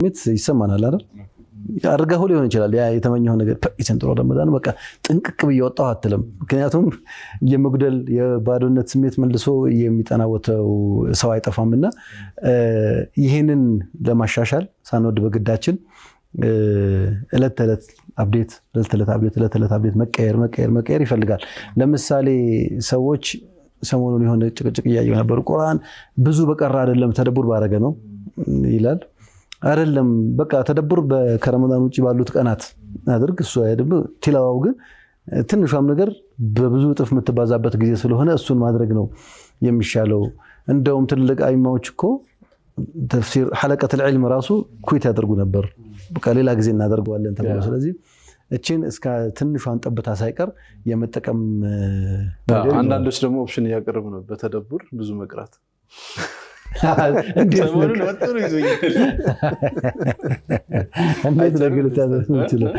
ምት ይሰማናል አይደል አርጋው ሊሆን ይችላል ያ የተመኘው ነገር ይሰንጥሮ ረመዳን በቃ ጥንቅቅ በየወጣው አትልም ምክንያቱም የመጉደል የባዶነት ስሜት መልሶ የሚጠናወተው ሰው አይጠፋምና ይሄንን ለማሻሻል ሳንወድ በግዳችን እለት ተለት አፕዴት መቀየር ይፈልጋል ለምሳሌ ሰዎች ሰሞኑን የሆነ ጭቅጭቅ ያየው ነበር ቁርአን ብዙ በቀራ አይደለም ተደቡር ባረገ ነው ይላል አይደለም በቃ ተደቡር በከረመዳን ውጪ ባሉት ቀናት አድርግ እሱ አይደለም ቲላዋው ግን ትንሿም ነገር በብዙ ጥፍ የምትባዛበት ጊዜ ስለሆነ እሱን ማድረግ ነው የሚሻለው እንደውም ትልቅ አይማዎች እኮ ተፍሲር ሐለቀት العلم ራሱ ኩይት ያደርጉ ነበር በቃ ሌላ ጊዜ እናደርገዋለን ተብሎ ስለዚህ እቺን እስከ ትንሿን ጠብታ ሳይቀር የመጠቀም አንዳንዶች ደግሞ ኦፕሽን ያቀርቡ ነው በተደቡር ብዙ መቅራት እንዴት ነው